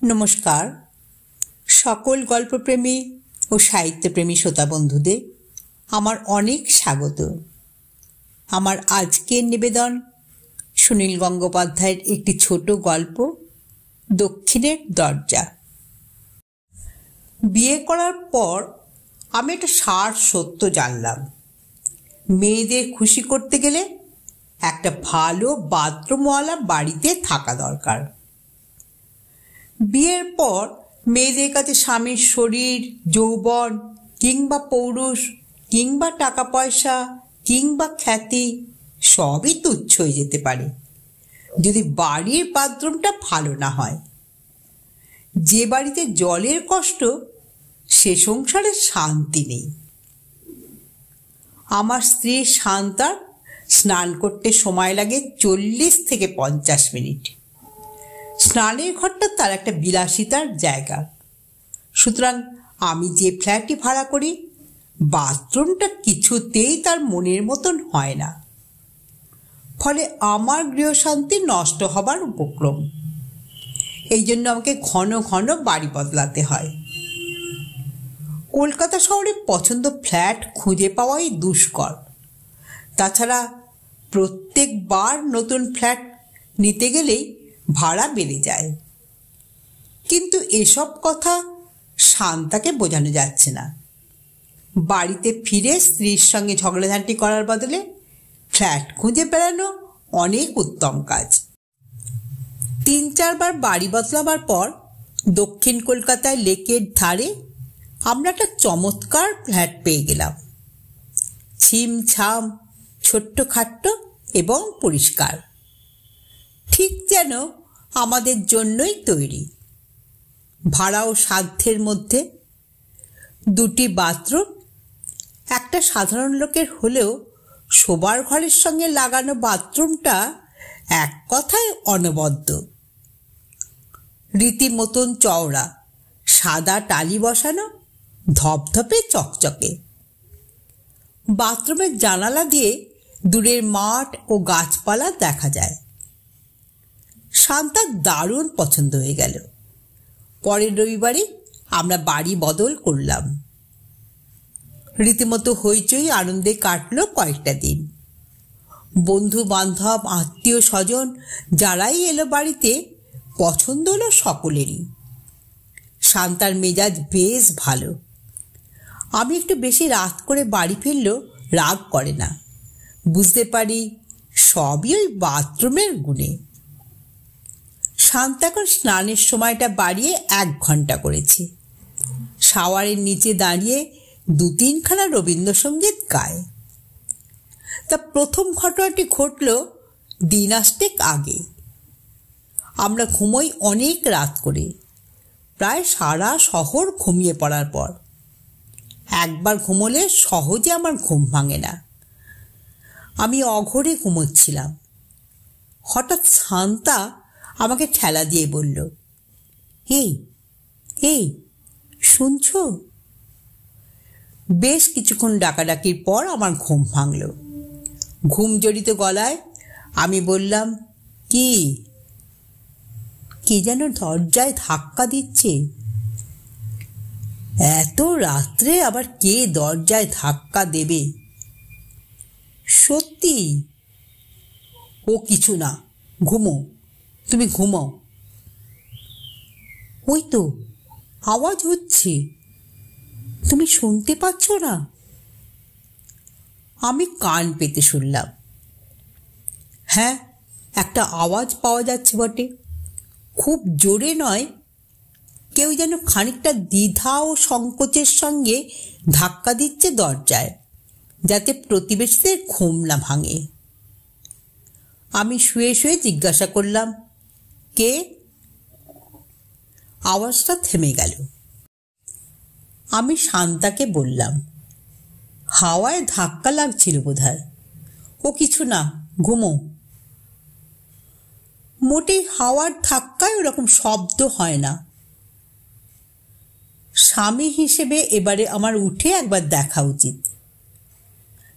নমস্কার সকল গল্পপ্রেমী ও সাহিত্যপ্রেমী শ্রোতা বন্ধুদের আমার অনেক স্বাগত। আমার আজকের নিবেদন সুনীল গঙ্গোপাধ্যায়ের একটি ছোট গল্প, দক্ষিণের দরজা। বিয়ে করার পর আমি একটা সার সত্য জানলাম, মেয়েদের খুশি করতে গেলে একটা ভালো বাথরুমওয়ালা বাড়িতে থাকা দরকার। বিয়ের পর মেয়েদের কাছে স্বামীর শরীর, যৌবন কিংবা পৌরুষ কিংবা টাকা পয়সা কিংবা খ্যাতি সবই তুচ্ছ হয়ে যেতে পারে যদি বাড়ির বাথরুমটা ভালো না হয়। যে বাড়িতে জলের কষ্ট সে সংসারে শান্তি নেই। আমার স্ত্রী শান্তার স্নান করতে সময় লাগে 40 থেকে 50 মিনিট। স্নানের ঘরটা তার একটা বিলাসিতার জায়গা, সুতরাং আমি যে ফ্ল্যাটটি ভাড়া করি বাথরুমটা কিছুতেই তার মনের মতন হয় না, ফলে আমার গৃহশান্তি নষ্ট হবার উপক্রম। এই জন্য আমাকে ঘন ঘন বাড়ি বদলাতে হয়। কলকাতা শহরে পছন্দ ফ্ল্যাট খুঁজে পাওয়াই দুষ্কর। তাছাড়া প্রত্যেকবার নতুন ফ্ল্যাট নিতে গেলেই ভাড়া বেড়ে যায়। কিন্তু এসব কথা শান্তাকে বোঝানো যাচ্ছে না। বাড়িতে ফিরে স্ত্রীর সঙ্গে ঝগড়াঝাঁটি করার বদলে ফ্ল্যাট খুঁজে বেড়ানো অনেক উত্তম কাজ। 3-4 বার বাড়ি বদলাবার পর দক্ষিণ কলকাতায় লেকের ধারে আমরা একটা চমৎকার ফ্ল্যাট পেয়ে গেলাম। ছিমছাম, ছোট্ট খাট্ট এবং পরিষ্কার, ঠিক যেন আমাদের জন্যই তৈরি। ভাড়াও সাধ্যের মধ্যে। 2টি বাথরুম। একটা সাধারণ লোকের হলেও শোবার ঘরের সঙ্গে লাগানো বাথরুমটা এক কথায় অনবদ্য। রীতিমতন চওড়া, সাদা টালি বসানো, ধপধপে চকচকে। বাথরুমের জানালা দিয়ে দূরের মাঠ ও গাছপালা দেখা যায়। শান্তার দারুণ পছন্দ হয়ে গেল। পরের রবিবারে আমরা বাড়ি বদল করলাম। রীতিমতো হইচই আনন্দে কাটলো কয়েকটা দিন। বন্ধু বান্ধব, আত্মীয় স্বজন যারাই এলো বাড়িতে পছন্দ হলো সকলেরই। শান্তার মেজাজ বেশ ভালো। আমি একটু বেশি রাত করে বাড়ি ফিরলেও রাগ করে না। বুঝতে পারি সবই ওই বাথরুমের গুণে। শান্তা এখন স্নানের সময়টা বাড়িয়ে 1 ঘন্টা করেছে। শাওয়ারের নিচে দাঁড়িয়ে 2-3 খানা রবীন্দ্রসঙ্গীত গায়। তা প্রথম ঘটনাটি ঘটল দিন আসতেক আগে। আমরা ঘুমোই অনেক রাত করে, প্রায় সারা শহর ঘুমিয়ে পড়ার পর। একবার ঘুমোলে সহজে আমার ঘুম ভাঙে না। আমি অঘরে ঘুমোচ্ছিলাম। হঠাৎ শান্তা আমাকে ঠেলা দিয়ে বলল, এই এই শুনছ? বেশ কিছুক্ষণ ডাকাডাকির পর আমার ঘুম ভাঙল। ঘুম জড়িত গলায় আমি বললাম, কি? কে যেন দরজায় ধাক্কা দিচ্ছে। এত রাত্রে আবার কে দরজায় ধাক্কা দেবে? সত্যি? ও কিছু না, ঘুমো, তুমি ঘুমাও। ওই তো আওয়াজ হচ্ছে, তুমি শুনতে পাচ্ছ না? আমি কান পেতে শুনলাম। হ্যাঁ, একটা আওয়াজ পাওয়া যাচ্ছে বটে। খুব জোরে নয়, কেউ যেন খানিকটা দ্বিধা ও সংকোচের সঙ্গে ধাক্কা দিচ্ছে দরজায়, যাতে প্রতিবেশীদের ঘুম না ভাঙে। আমি শুয়ে শুয়ে জিজ্ঞাসা করলাম, কে? আওয়াজটা থেমে গেল। আমি শান্তাকে বললাম, হাওয়ায় ধাক্কা লাগছিল বোধহয়। ও কিছু না, ঘুমো। মোটেই হাওয়ার ধাক্কায় ওরকম শব্দ হয় না। স্বামী হিসেবে এবারে আমার উঠে একবার দেখা উচিত,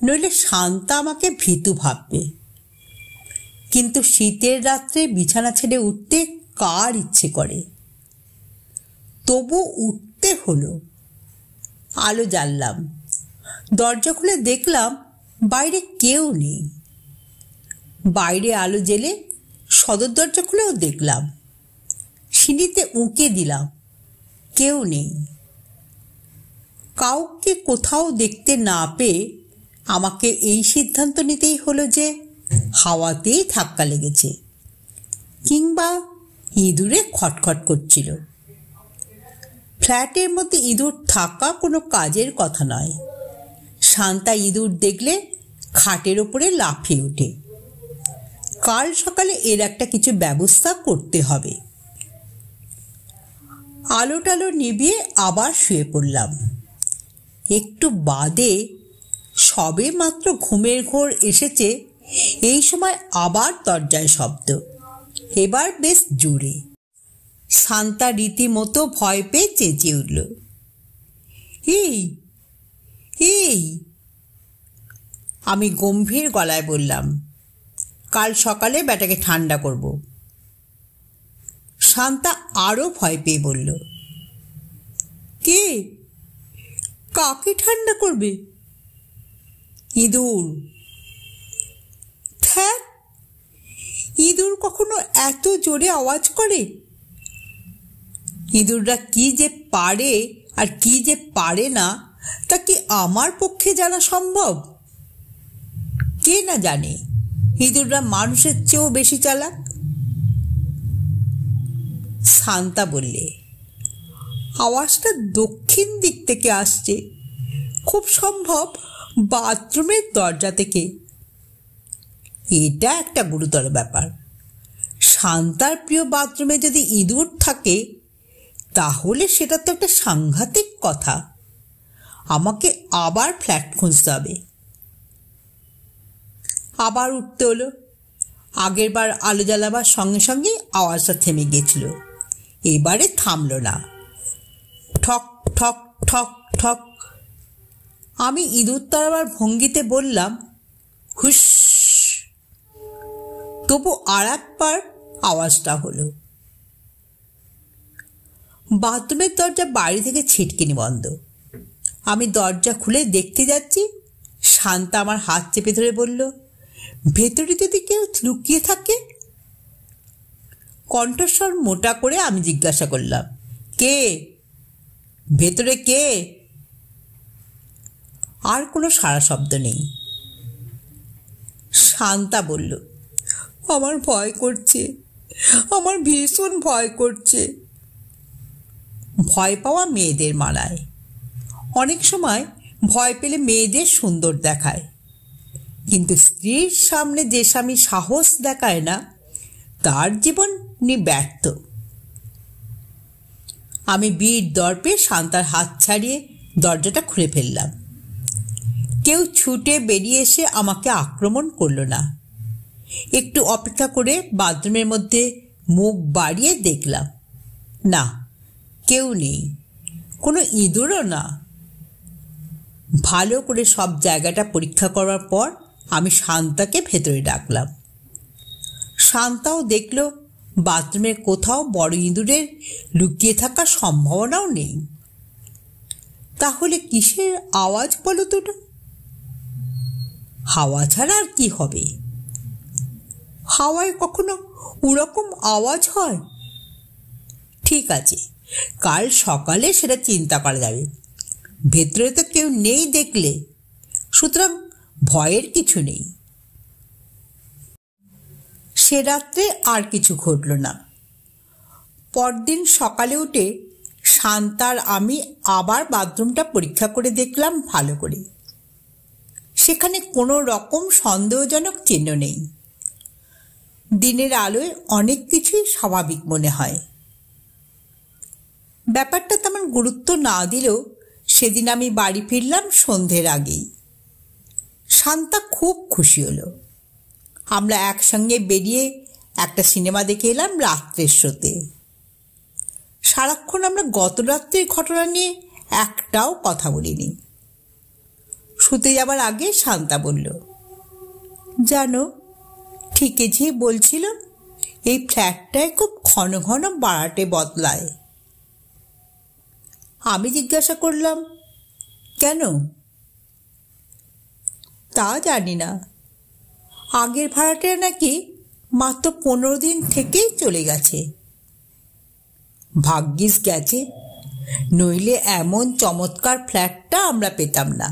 নইলে শান্তা আমাকে ভীতু ভাববে। কিন্তু শীতের রাত্রে বিছানা ছেড়ে উঠতে কার ইচ্ছে করে? তবু উঠতে হলো। আলো জ্বাললাম, দরজা খুলে দেখলাম বাইরে কেউ নেই। বাইরে আলো জ্বেলে সদর দরজা খুলেও দেখলাম। সিঁড়িতে উঁকে দিলাম, কেউ নেই। কাউকে কোথাও দেখতে না পেয়ে আমাকে এই সিদ্ধান্ত নিতেই হলো যে হাওয়াতেই ধাক্কা লেগেছে, কিংবা ইঁদুরে খটখট করছিল। ফ্ল্যাটের মধ্যে ইঁদুর থাকা কোনো কাজের কথা নয়। শান্তা ইঁদুর দেখলে খাটের ওপরে লাফিয়ে ওঠে। কাল সকালে এর একটা কিছু ব্যবস্থা করতে হবে। আলো টালো নিভিয়ে আবার শুয়ে পড়লাম। একটু বাদে সবে মাত্র ঘুমের ঘোর এসেছে, এই সময় আবার দরজায় শব্দ, এবার বেশ জোরে। শান্তা রীতিমতো ভয় পেয়ে চেঁচিয়ে উঠল, এই এই। আমি গম্ভীর গলায় বললাম, কাল সকালে ব্যাটাকে ঠান্ডা করব। শান্তা আরো ভয় পেয়ে বলল, কে? কাকে ঠান্ডা করবে? ইঁদুর। হ্যাঁ, ইঁদুর কখনো এত জোরে আওয়াজ করে? ইঁদুররা কি যে পারে আর কি যে পারে না তা কি আমার পক্ষে জানা সম্ভব? কে না জানে ইঁদুররা মানুষের চেয়েও বেশি চালাক। শান্তা বললে, আওয়াজটা দক্ষিণ দিক থেকে আসছে, খুব সম্ভব বাথরুমের দরজা থেকে। এটা একটা গুরুতর ব্যাপার। শান্তার প্রিয় বাথরুমে যদি ইঁদুর থাকে তাহলে সেটা তো একটা সাংঘাতিক কথা। আমাকে আবার ফ্ল্যাট খুঁজতে হবে। আবার উঠতে হলো। আগের বার আলো জ্বালাবার সঙ্গে সঙ্গে আওয়াজটা থেমে গিয়েছিল, এবারে থামলো না। ঠক ঠক ঠক ঠক। আমি ইঁদুর তাড়াবার ভঙ্গিতে বললাম, হুস। তবু আর একবার আওয়াজটা হলো। বাথরুমের দরজা বাইরে থেকে ছিটকিনি বন্ধ। আমি দরজা খুলে দেখতে যাচ্ছি, শান্তা আমার হাত চেপে ধরে বলল, ভেতরে যদি কেউ লুকিয়ে থাকে? কণ্ঠস্বর মোটা করে আমি জিজ্ঞাসা করলাম, কে? ভেতরে কে? আর কোনো সাড়া শব্দ নেই। শান্তা বলল, আমার ভয় করছে, আমার ভীষণ ভয় করছে। ভয় পাওয়া মেয়েদের মানায়। অনেক সময় ভয় পেলে মেয়েদের সুন্দর দেখায়, কিন্তু স্ত্রীর সামনে যে স্বামী সাহস দেখায় না তার জীবন ব্যর্থ। আমি বীর দর্পে শান্তার হাত ছাড়িয়ে দরজাটা খুলে ফেললাম। কেউ ছুটে বেরিয়ে এসে আমাকে আক্রমণ করল না। একটু অপেক্ষা করে বাথরুমের মধ্যে মুখ বাড়িয়ে দেখলাম, না, কেউ নেই, কোনো ইঁদুরও না। ভালো করে সব জায়গাটা পরীক্ষা করার পর আমি শান্তাকে ভেতরে ডাকলাম। শান্তাও দেখল বাথরুমের কোথাও বড় ইঁদুরের লুকিয়ে থাকার সম্ভাবনাও নেই। তাহলে কিসের আওয়াজ বলো তো? হাওয়া ছাড়া আর কি হবে? হাওয়ায় কখনো ওরকম আওয়াজ হয়? ঠিক আছে, কাল সকালে সেটা চিন্তা করা যাবে। ভেতরে তো কেউ নেই দেখলে, সুতরাং ভয়ের কিছু নেই। সে রাত্রে আর কিছু ঘটল না। পরদিন সকালে উঠে শান্তার আমি আবার বাথরুমটা পরীক্ষা করে দেখলাম ভালো করে। সেখানে কোনো রকম সন্দেহজনক চিহ্ন নেই। দিনের আলোয় অনেক কিছুই স্বাভাবিক মনে হয়। ব্যাপারটা তেমন গুরুত্ব না দিলেও সেদিন আমি বাড়ি ফিরলাম সন্ধ্যের আগেই। শান্তা খুব খুশি হলো। আমরা একসঙ্গে বেরিয়ে একটা সিনেমা দেখে এলাম রাত্রের শোতে। সারাক্ষণ আমরা গত রাত্রের ঘটনা নিয়ে একটাও কথা বলিনি। শুতে যাবার আগে শান্তা বলল, জানো, ঠিকই যে বলছিল এই ফ্ল্যাটটায় খুব ঘন ঘন বাড়াটে বদলায়। আমি জিজ্ঞাসা করলাম, কেন? তা জানি না, আগের ভাড়াটিয়া নাকি মাত্র 15 দিন থেকেই চলে গেছে। ভাগ্যিস গেছে, নইলে এমন চমৎকার ফ্ল্যাটটা আমরা পেতাম না।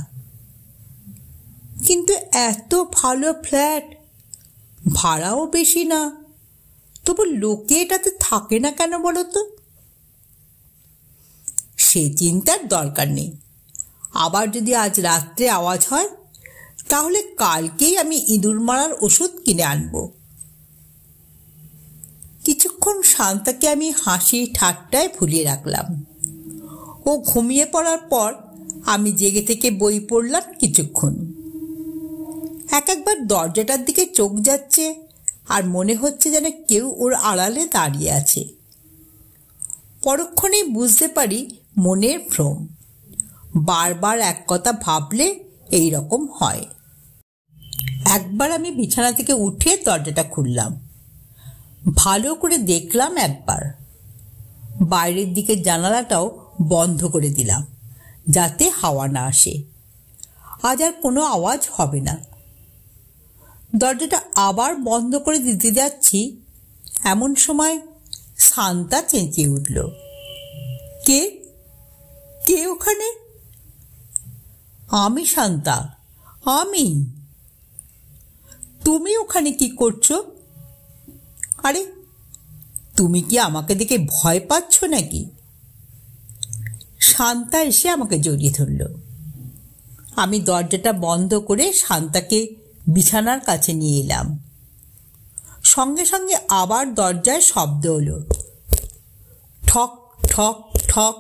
কিন্তু এত ভালো ফ্ল্যাট, ভাড়াও বেশি না, তবু লোকে এটাতে থাকে না কেন বলো তো? সে চিন্তার দরকার নেই। আবার যদি আজ রাত্রে আওয়াজ হয়, তাহলে কালকেই আমি ইঁদুর মারার ওষুধ কিনে আনব। কিছুক্ষণ শান্তাকে আমি হাসি ঠাট্টায় ভুলিয়ে রাখলাম। ও ঘুমিয়ে পড়ার পর আমি জেগে থেকে বই পড়লাম কিছুক্ষণ। একবার দরজাটার দিকে চোখ যাচ্ছে, আর মনে হচ্ছে যেন কেউ ওর আড়ালে দাঁড়িয়ে আছে। পরক্ষণেই বুঝতে পারি মনের ভ্রম। বারবার এক কথা ভাবলে এই রকম হয়। একবার আমি বিছানা থেকে উঠে দরজাটা খুললাম, ভালো করে দেখলাম একবার। বাইরের দিকে জানালাটাও বন্ধ করে দিলাম, যাতে হাওয়া না আসে। আজ আর কোনো আওয়াজ হবে না। দরজাটা আবার বন্ধ করে দিতে যাচ্ছি, এমন সময় শান্তা চেঁচিয়ে উঠল, কে কে ওখানে? আমি শান্তা, আমি। তুমি ওখানে কি করছো? আরে, তুমি কি আমাকে দেখে ভয় পাচ্ছ নাকি? শান্তা এসে আমাকে জড়িয়ে ধরল। আমি দরজাটা বন্ধ করে শান্তাকে বিছানার কাছে নিয়ে এলাম। সঙ্গে সঙ্গে আবার দরজায় শব্দ হলো, ঠক ঠক ঠক।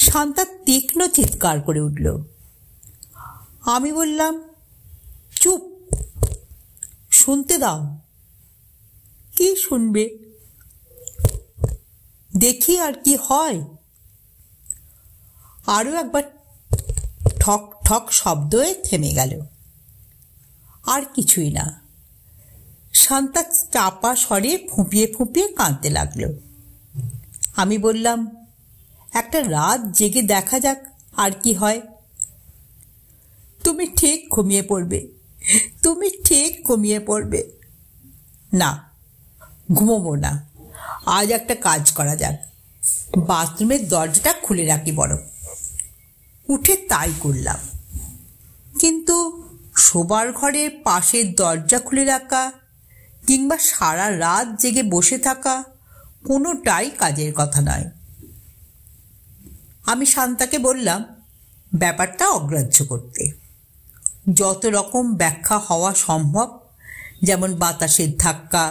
শান্তা তীক্ষ্ণ চিৎকার করে উঠল। আমি বললাম, চুপ, শুনতে দাও। কি শুনবে? দেখি আর কি হয়। আরও একবার ঠক ঠক শব্দে থেমে গেল। আর কিছুই না। শান্তা চাপা স্বরে ফুঁপিয়ে ফুঁপিয়ে কাঁদতে লাগলো। আমি বললাম, একটা রাত জেগে দেখা যাক আর কি হয়। তুমি ঠিক ঘুমিয়ে পড়বে, তুমি ঠিক ঘুমিয়ে পড়বে। না, ঘুমোবো না। আজ একটা কাজ করা যাক, বাথরুমের দরজাটা খুলে রাখি বরং। উঠে তাই করলাম। কিন্তু শোবার ঘরের পাশের দরজা খুলে রাখা কিংবা সারা রাত জেগে বসে থাকা কোনোটাই কাজের কথা নয়। আমি শান্তাকে বললাম ব্যাপারটা অগ্রাহ্য করতে। যত রকম ব্যাখ্যা হওয়া সম্ভব, যেমন বাতাসের ধাক্কা,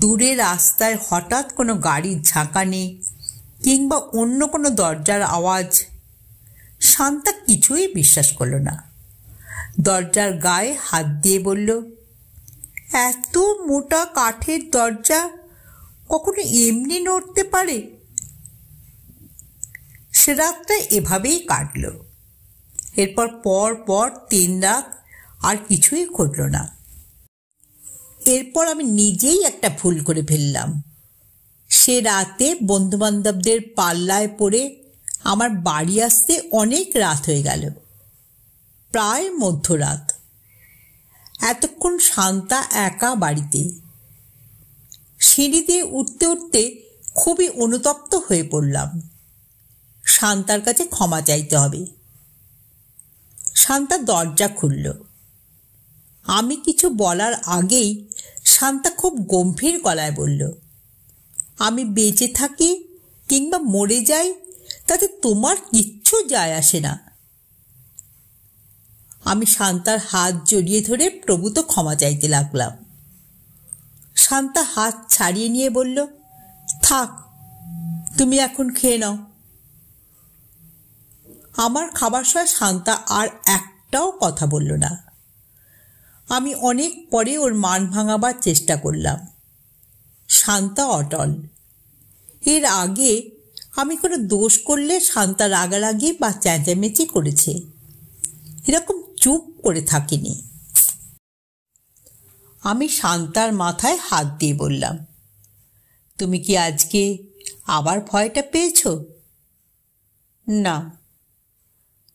দূরে রাস্তায় হঠাৎ কোনো গাড়ির ঝাঁকানি কিংবা অন্য কোনো দরজার আওয়াজ, শান্তা কিছুই বিশ্বাস করল না। দরজার গায়ে হাত দিয়ে বলল, এত মোটা কাঠের দরজা কখনো এমনি নড়তে পারে? সে রাতটা এভাবেই কাটল। এরপর পর 3 রাত আর কিছুই ঘটল না। এরপর আমি নিজেই একটা ভুল করে ফেললাম। সে রাতে বন্ধুবান্ধবদের পাল্লায় পড়ে আমার বাড়ি আসতে অনেক রাত হয়ে গেল, প্রায় মধ্যরাত। এতক্ষণ শান্তা একা বাড়িতে। সিঁড়ি দিয়ে উঠতে উঠতে খুবই অনুতপ্ত হয়ে পড়লাম। শান্তার কাছে ক্ষমা চাইতে হবে। শান্তা দরজা খুলল। আমি কিছু বলার আগেই শান্তা খুব গম্ভীর গলায় বলল, আমি বেঁচে থাকি কিংবা মরে যাই তাতে তোমার কিচ্ছু যায় আসে না। আমি শান্তার হাত জড়িয়ে ধরে প্রভূত ক্ষমা চাইতে লাগলাম। শান্তা হাত ছাড়িয়ে নিয়ে বলল, থাক, তুমি এখন খেয়ে নাও। আমার খাবার সময় শান্তা আর একটাও কথা বলল না। আমি অনেক পরে ওর মান ভাঙাবার চেষ্টা করলাম। শান্তা অটল। এর আগে আমি কোনো দোষ করলে শান্তা রাগারাগি বা চেঁচামেচি করেছে, এরকম চুপ করে থাকিনি। আমি শান্তার মাথায় হাত দিয়ে বললাম, তুমি কি আজকে আবার ভয়টা পেয়েছো? না।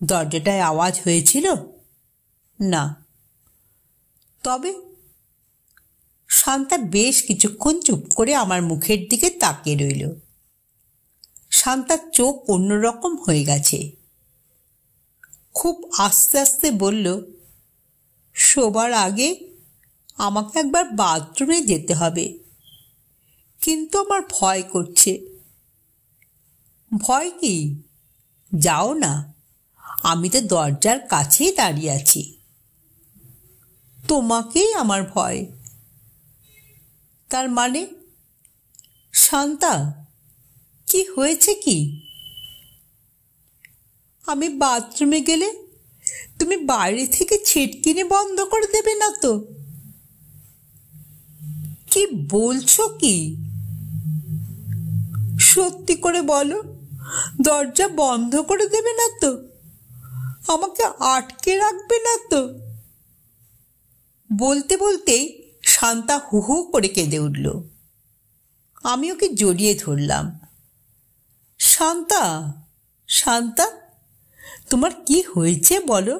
দরজাটায় আওয়াজ হয়েছিল? না। তবে? শান্তা বেশ কিছুক্ষণ চুপ করে আমার মুখের দিকে তাকিয়ে রইল। শান্তার চোখ অন্যরকম হয়ে গেছে। খুব আস্তে আস্তে বলল, শোবার আগে আমাকে একবার বাথরুমে যেতে হবে, কিন্তু আমার ভয় করছে। ভয় কি? যাও না, আমি তো দরজার কাছেই দাঁড়িয়ে আছি। তোমাকেই আমার ভয়। তার মানে? শান্তা, কি হয়েছে কি? আমি বাথরুমে গেলে তুমি বাইরে থেকে ছিটকিনি বন্ধ করে দেবে না তো? কি বলছো কি? সত্যি করে বলো, দরজা বন্ধ করে দেবে না তো? আমাকে আটকে রাখবে না তো? বলতে বলতেই শান্তা হু হু করে কেঁদে উঠল। আমি ওকে জড়িয়ে ধরলাম। শান্তা, শান্তা, তোমার কি হয়েছে বলো?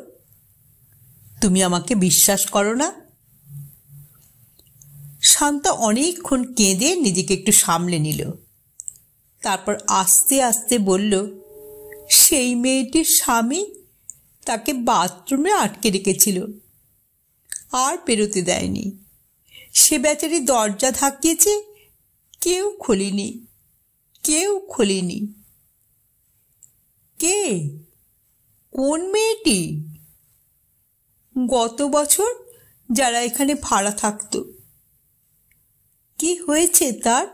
তুমি আমাকে বিশ্বাস করো না? শান্তা অনেকক্ষণ কেঁদে নিজেকে একটু সামলে নিল। তারপর আস্তে আস্তে বলল, সেই মেয়েটির স্বামী তাকে বাথরুমে আটকে রেখেছিল, আর বেরোতে দেয়নি। সে বেচারি দরজা ধাক্কিয়েছে, কেউ খোলেনি, কেউ খোলেনি। কে? কোন মেয়েটি? গত বছর যারা এখানে ভাড়া থাকতো। কি হয়েছে তার?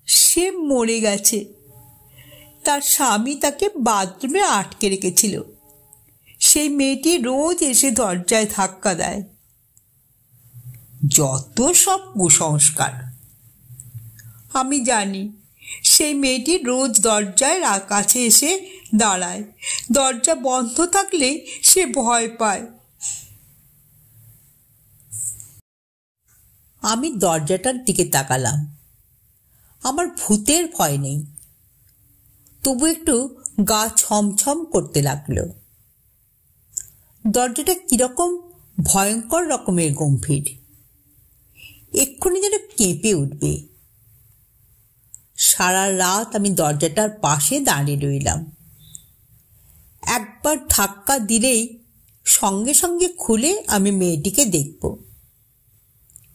সে মরে গেছে। তার স্বামী তাকে বাথরুমে আটকে রেখেছিল। সেই মেয়েটি রোজ এসে দরজায় ধাক্কা দেয়। যত সব কুসংস্কার। আমি জানি, সেই মেয়েটি রোজ দরজায় কাছে এসে দাঁড়ায়। দরজা বন্ধ থাকলে সে ভয় পায়। আমি দরজাটার দিকে তাকালাম। আমার ভূতের ভয় নেই, তবু একটু গা ছমছম করতে লাগলো। দরজাটা কিরকম ভয়ঙ্কর রকমের গম্ভীর, এক্ষুনি যেন কেঁপে উঠবে। সারা রাত আমি দরজাটার পাশে দাঁড়িয়ে রইলাম। একবার ধাক্কা দিলেই সঙ্গে সঙ্গে খুলে আমি মেয়েটিকে দেখব।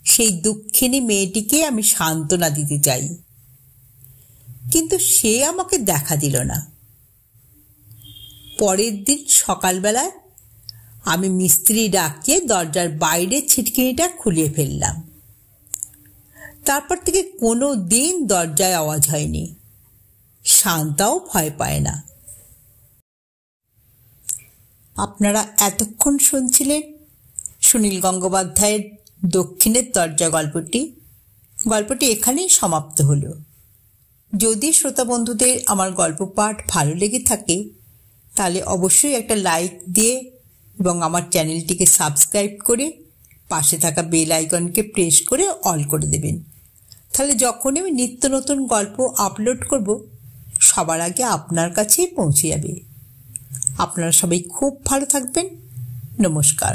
সেই দুঃখিনী মেয়েটিকে আমি সান্ত্বনা দিতে চাই, কিন্তু সে আমাকে দেখা দিল না। পরের দিন সকালবেলায় আমি মিস্ত্রি ডাকিয়ে দরজার বাইরের ছিটকিনিটা খুলিয়ে ফেললাম। তারপর থেকে কোনো দিন দরজায় আওয়াজ হয়নি। শান্তাও ভয় পায় না। আপনারা এতক্ষণ শুনছিলেন সুনীল গঙ্গোপাধ্যায়ের দক্ষিণের দরজা গল্পটি এখানেই সমাপ্ত হলো। যদি শ্রোতা বন্ধুদের আমার গল্প পাঠ ভালো লেগে থাকে, তাহলে অবশ্যই একটা লাইক দিয়ে এবং আমার চ্যানেলটিকে সাবস্ক্রাইব করে পাশে থাকা বেল আইকনকে প্রেস করে অল করে দেবেন। তাহলে যখনই আমি নিত্য নতুন গল্প আপলোড করব, সবার আগে আপনার কাছেই পৌঁছে যাবে। আপনারা সবাই খুব ভালো থাকবেন। নমস্কার।